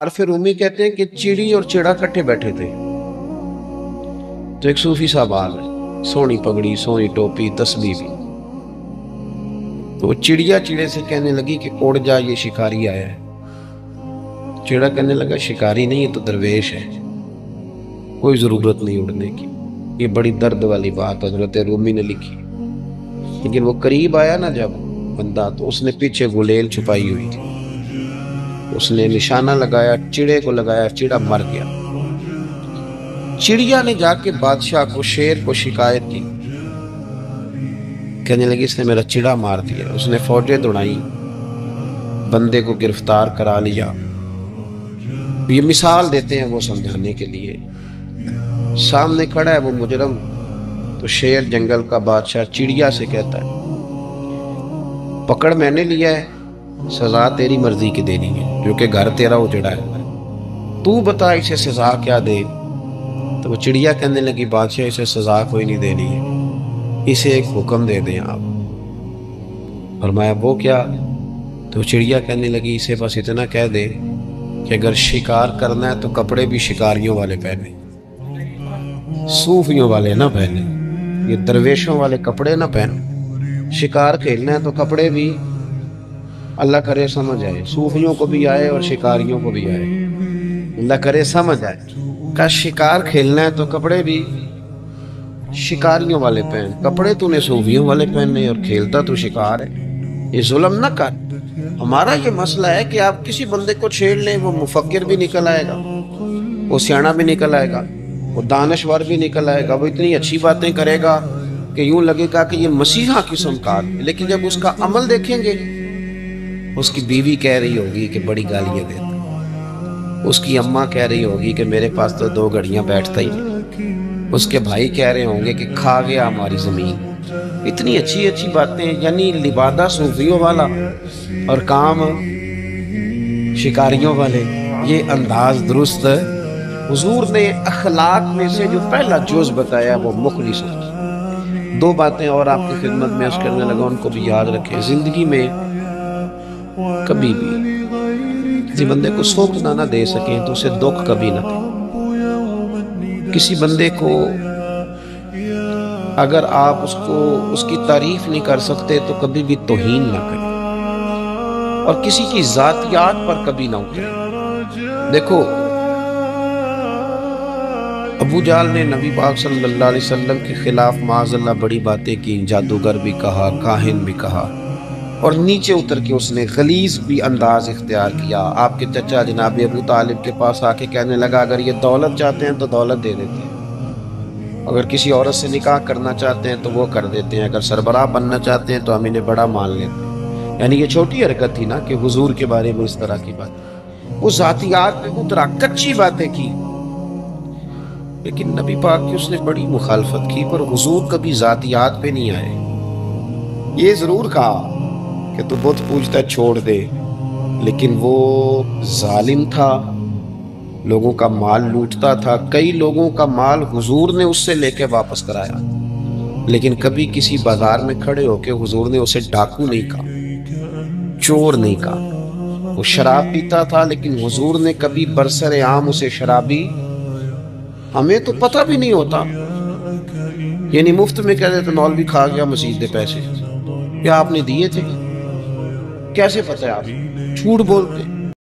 عرف رومی کہتے ہیں کہ چڑی اور چڑا کٹھے بیٹھے تھے تو ایک صوفی صاحب آ گئے، سونی پگڑی، سونی ٹوپی، تسبیح بھی۔ تو وہ چڑیا چڑے سے کہنے لگی کہ اڑ جا، یہ شکاری آیا ہے۔ چڑا کہنے لگا شکاری نہیں، یہ تو درویش ہے، کوئی ضرورت نہیں اڑنے کی۔ یہ بڑی درد والی بات حضرت رومی نے لکھی۔ لیکن وہ قریب آیا نا جب بندہ، تو اس نے پیچھے گلیل چھپائی ہوئی تھی، اس نے نشانہ لگایا، چڑے کو لگایا، چڑا مر گیا۔ چڑیا نے جا کے بادشاہ کو، شیر کو شکایت کی، کہنے لگی اس نے میرا چڑا مار دیا۔ اس نے فوجیں دوڑائیں، بندے کو گرفتار کرا لیا۔ یہ مثال دیتے ہیں وہ سمجھانے کے لیے، سامنے کھڑا ہے وہ مجرم، تو شیر جنگل کا بادشاہ چڑیا سے کہتا ہے پکڑ میں نے لیا ہے، سزا تیری مرضی کی دینی ہے، جو کہ گھر تیرا اجڑا ہے، تو بتا اسے سزا کیا دے۔ تو وہ چڑیا کہنے لگی بادشاہ اسے سزا کوئی نہیں دینی ہے، اسے ایک حکم دے دیں آپ۔ فرمایا وہ کیا؟ تو چڑیا کہنے لگی اسے بس اتنا کہہ دے کہ اگر شکار کرنا ہے تو کپڑے بھی شکاریوں والے پہنے، صوفیوں والے نہ پہنے، یہ درویشوں والے کپڑے نہ پہنے۔ شکار کھیلنا ہے تو کپڑے بھی اللہ کرے سمجھ آئے، صوفیوں کو بھی آئے اور شکاریوں کو بھی آئے، اللہ کرے سمجھ آئے۔ کہ شکار کھیلنا ہے تو کپڑے بھی شکاریوں والے پہن، کپڑے تو نے صوفیوں والے پہننے اور کھیلتا تو شکار ہے، یہ ظلم نہ کر۔ ہمارا یہ مسئلہ ہے کہ آپ کسی بندے کو چھیڑ لیں، وہ مفکر بھی نکل آئے گا، وہ سیاںا بھی نکل آئے گا، وہ دانشور بھی نکل آئے گا، وہ اتنی اچھی باتیں کرے گا کہ یوں لگے گا کہ یہ مسیحا قسم کا ہے، لیکن جب اس کا عمل دیکھیں گے، اس کی بیوی کہہ رہی ہوگی کہ بڑی گالیاں دیتا، اس کی اماں کہہ رہی ہوگی کہ میرے پاس تو 2 گھڑیاں بیٹھتا ہی نہیں، اس کے بھائی کہہ رہے ہوں گے کہ کھا گیا ہماری زمین۔ اتنی اچھی اچھی باتیں، یعنی لبادہ صوفیوں والا اور کام شکاریوں والے، یہ انداز درست ہے؟ حضور نے اخلاق میں سے جو پہلا جز بتایا وہ مخلص ہوتا۔ 2 باتیں اور آپ کی خدمت میں عرض کرنے لگا، ان کو بھی یاد رکھیں۔ زندگی میں کبھی بھی کسی بندے کو سکھ نہ دے سکیں تو اسے دکھ کبھی نہ دیں۔ کسی بندے کو اگر آپ اس کی تعریف نہیں کر سکتے تو کبھی بھی توہین نہ کریں، اور کسی کی ذاتیات پر کبھی نہ اتریں۔ دیکھو ابو جہل نے نبی پاک صلی اللہ علیہ وسلم کے خلاف معاذ اللہ بڑی باتیں کی، جادوگر بھی کہا، کاہن بھی کہا، اور نیچے اتر کے اس نے غلیظ بھی انداز اختیار کیا۔ آپ کے چچا جناب ابو طالب کے پاس آ کے کہنے لگا اگر یہ دولت چاہتے ہیں تو دولت دے دیتے ہیں، اگر کسی عورت سے نکاح کرنا چاہتے ہیں تو وہ کر دیتے ہیں، اگر سربراہ بننا چاہتے ہیں تو ہم انہیں بڑا مان لیتے ہیں۔ یعنی یہ چھوٹی حرکت تھی نا کہ حضور کے بارے میں اس طرح کی بات، وہ ذاتیات پہ اترا، کچی باتیں کی، لیکن نبی پاک کی اس نے بڑی مخالفت کی، پر حضور کبھی ذاتیات پہ نہیں آئے۔ یہ ضرور کہا کہ تو بت پوجتا چھوڑ دے، لیکن وہ ظالم تھا، لوگوں کا مال لوٹتا تھا، کئی لوگوں کا مال حضور نے اس سے لے کے واپس کرایا، لیکن کبھی کسی بازار میں کھڑے ہو کے حضور نے اسے ڈاکو نہیں کہا، چور نہیں کہا۔ وہ شراب پیتا تھا لیکن حضور نے کبھی برسر عام اسے شرابی، ہمیں تو پتہ بھی نہیں ہوتا، یعنی مفت میں کہہ دیتے مولوی کھا گیا مسجد دے پیسے، کیا آپ نے دیے تھے؟ کیسے پتہ ہے؟ آپ جھوٹ بولتے